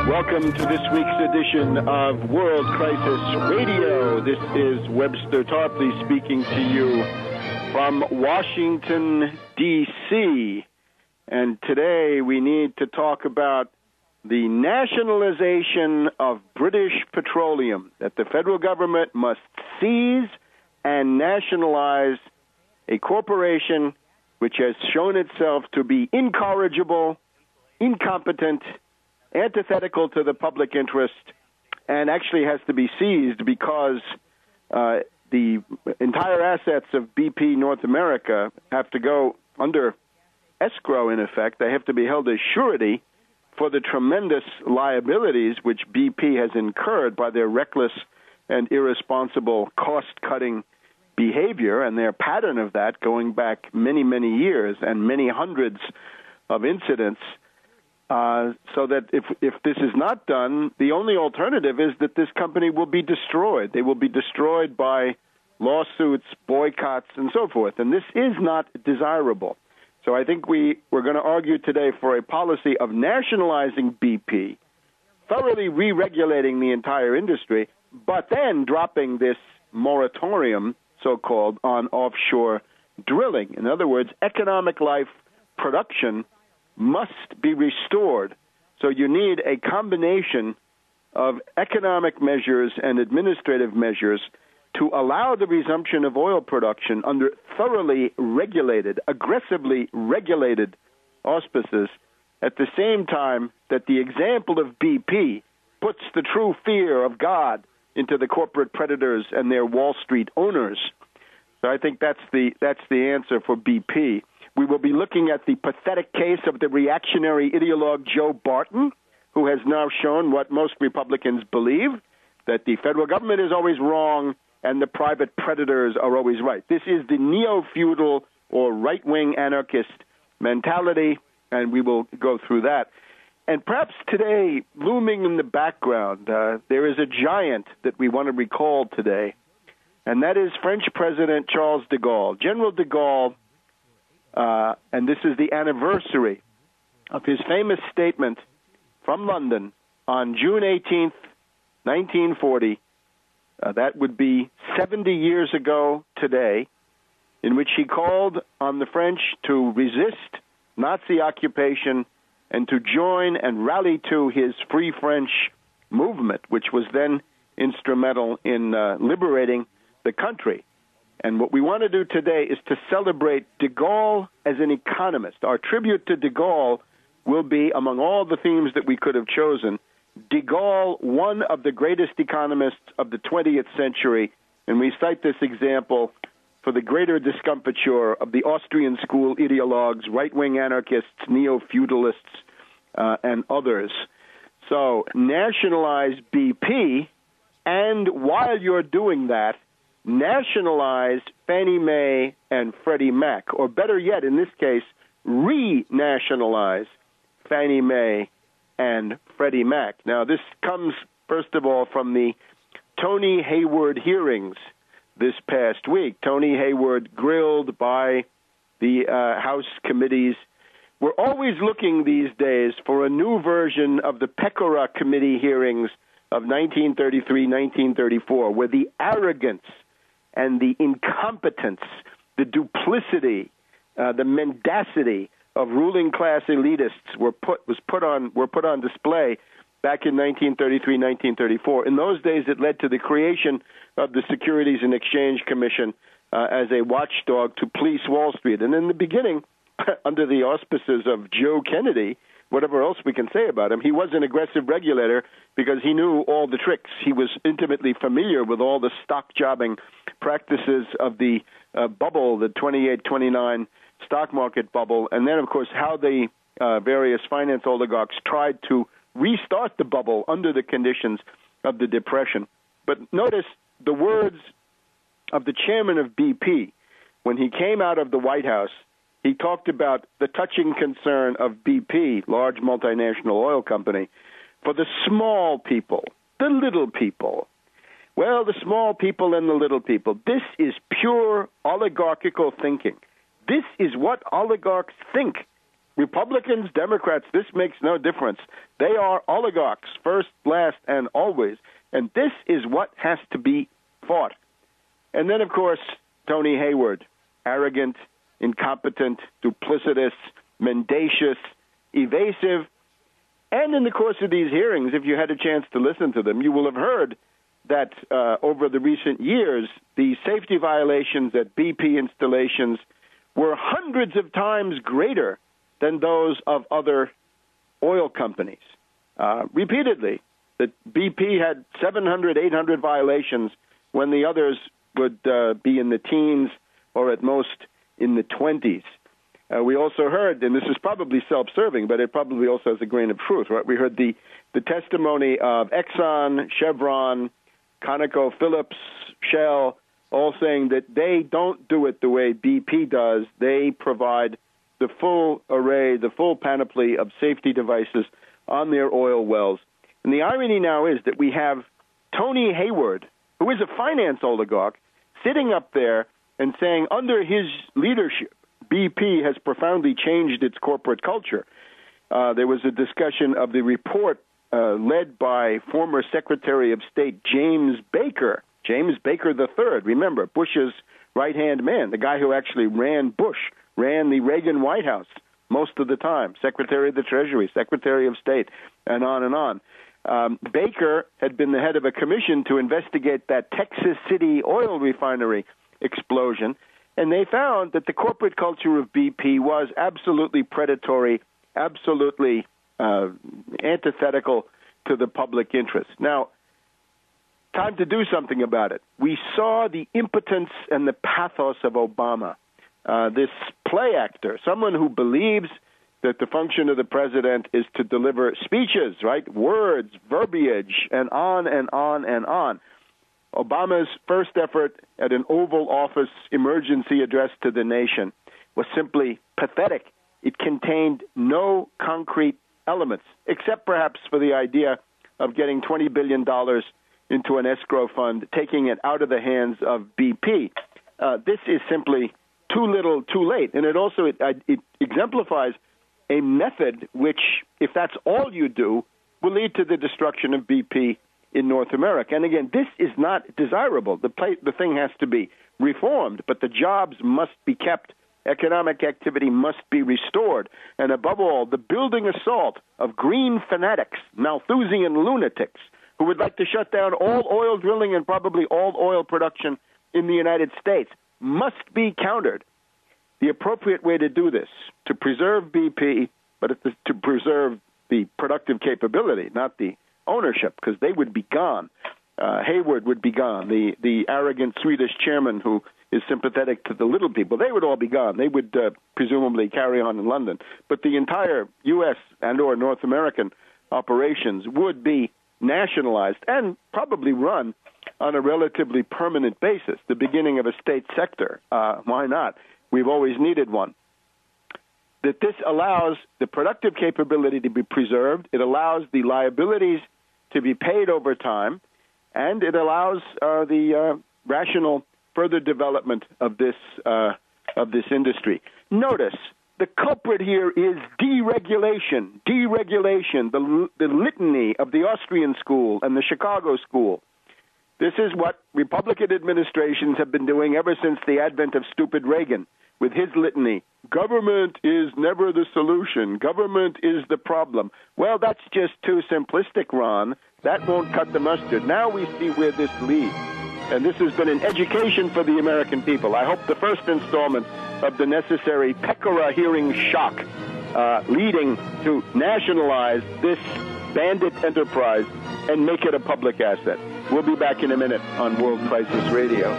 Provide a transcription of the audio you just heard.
Welcome to this week's edition of World Crisis Radio. This is Webster Tarpley speaking to you from Washington, D.C. And today we need to talk about the nationalization of British petroleum, that the federal government must seize and nationalize a corporation which has shown itself to be incorrigible, incompetent, antithetical to the public interest, and actually has to be seized because the entire assets of BP North America have to go under escrow, in effect. They have to be held as surety for the tremendous liabilities which BP has incurred by their reckless and irresponsible cost-cutting behavior and their pattern of that going back many, many years and many hundreds of incidents. So that if this is not done, the only alternative is that this company will be destroyed. They will be destroyed by lawsuits, boycotts, and so forth. And this is not desirable. So I think we're going to argue today for a policy of nationalizing BP, thoroughly re-regulating the entire industry, but then dropping this moratorium, so-called, on offshore drilling. In other words, economic life production must be restored. So you need a combination of economic measures and administrative measures to allow the resumption of oil production under thoroughly regulated, aggressively regulated auspices, at the same time that the example of BP puts the true fear of God into the corporate predators and their Wall Street owners. So I think that's the answer for BP. We will be looking at the pathetic case of the reactionary ideologue Joe Barton, who has now shown what most Republicans believe, that the federal government is always wrong and the private predators are always right. This is the neo-feudal or right-wing anarchist mentality, and we will go through that. And perhaps today, looming in the background, there is a giant that we want to recall today, and that is French President Charles de Gaulle. General de Gaulle, and this is the anniversary of his famous statement from London on June 18th, 1940, that would be 70 years ago today, in which he called on the French to resist Nazi occupation and to join and rally to his Free French movement, which was then instrumental in liberating the country. And what we want to do today is to celebrate de Gaulle as an economist. Our tribute to de Gaulle will be, among all the themes that we could have chosen, de Gaulle, one of the greatest economists of the 20th century. And we cite this example for the greater discomfiture of the Austrian school ideologues, right-wing anarchists, neo-feudalists, and others. So nationalize BP, and while you're doing that, nationalize Fannie Mae and Freddie Mac, or better yet, in this case, re-nationalize Fannie Mae and Freddie Mac. Now, this comes, first of all, from the Tony Hayward hearings this past week. Tony Hayward, grilled by the House committees. We're always looking these days for a new version of the Pecora Committee hearings of 1933, 1934, where the arrogance and the incompetence, the duplicity, the mendacity of ruling class elitists were put on display back in 1933, 1934. In those days, it led to the creation of the Securities and Exchange Commission as a watchdog to police Wall Street. And in the beginning, under the auspices of Joe Kennedy, whatever else we can say about him, he was an aggressive regulator because he knew all the tricks. He was intimately familiar with all the stock jobbing practices of the bubble, the 28, 29 stock market bubble, and then, of course, how the various finance oligarchs tried to restart the bubble under the conditions of the Depression. But notice the words of the chairman of BP when he came out of the White House. He talked about the touching concern of BP, large multinational oil company, for the small people, the little people. Well, the small people and the little people. This is pure oligarchical thinking. This is what oligarchs think. Republicans, Democrats, this makes no difference. They are oligarchs, first, last, and always. And this is what has to be fought. And then, of course, Tony Hayward, arrogant, incompetent, duplicitous, mendacious, evasive. And in the course of these hearings, if you had a chance to listen to them, you will have heard that over the recent years, the safety violations at BP installations were hundreds of times greater than those of other oil companies. Repeatedly, that BP had 700, 800 violations when the others would be in the teens or at most in the 20s. We also heard, and this is probably self-serving, but it probably also has a grain of truth, right? We heard the testimony of Exxon, Chevron, ConocoPhillips, Shell, all saying that they don't do it the way BP does. They provide the full array, the full panoply of safety devices on their oil wells. And the irony now is that we have Tony Hayward, who is a finance oligarch, sitting up there and saying under his leadership, BP has profoundly changed its corporate culture. There was a discussion of the report led by former Secretary of State James Baker III. Remember, Bush's right-hand man, the guy who actually ran the Reagan White House most of the time, Secretary of the Treasury, Secretary of State, and on and on. Baker had been the head of a commission to investigate that Texas City oil refinery explosion, and they found that the corporate culture of BP was absolutely predatory, absolutely antithetical to the public interest. Now, time to do something about it. We saw the impotence and the pathos of Obama, this play actor, someone who believes that the function of the president is to deliver speeches, right? Words, verbiage, and on and on and on. Obama's first effort at an Oval Office emergency address to the nation was simply pathetic. It contained no concrete elements, except perhaps for the idea of getting $20 billion into an escrow fund, taking it out of the hands of BP. This is simply too little, too late. And it also it exemplifies a method which, if that's all you do, will lead to the destruction of BP in North America. And again, this is not desirable. The thing has to be reformed, but the jobs must be kept. Economic activity must be restored. And above all, the building assault of green fanatics, Malthusian lunatics, who would like to shut down all oil drilling and probably all oil production in the United States must be countered. The appropriate way to do this, to preserve BP, but to preserve the productive capability, not the ownership, because they would be gone. Hayward would be gone. The arrogant Swedish chairman who is sympathetic to the little people, they would all be gone. They would presumably carry on in London. But the entire U.S. and or North American operations would be nationalized and probably run on a relatively permanent basis, the beginning of a state sector. Why not? We've always needed one. That this allows the productive capability to be preserved, it allows the liabilities to be paid over time, and it allows the rational further development of this industry. Notice the culprit here is deregulation. The litany of the Austrian school and the Chicago school. This is what Republican administrations have been doing ever since the advent of stupid Reagan, with his litany. Government is never the solution. Government is the problem. Well, that's just too simplistic, Ron. That won't cut the mustard. Now we see where this leads. And this has been an education for the American people. I hope the first installment of the necessary Pecora hearing shock leading to nationalize this bandit enterprise and make it a public asset. We'll be back in a minute on World Crisis Radio.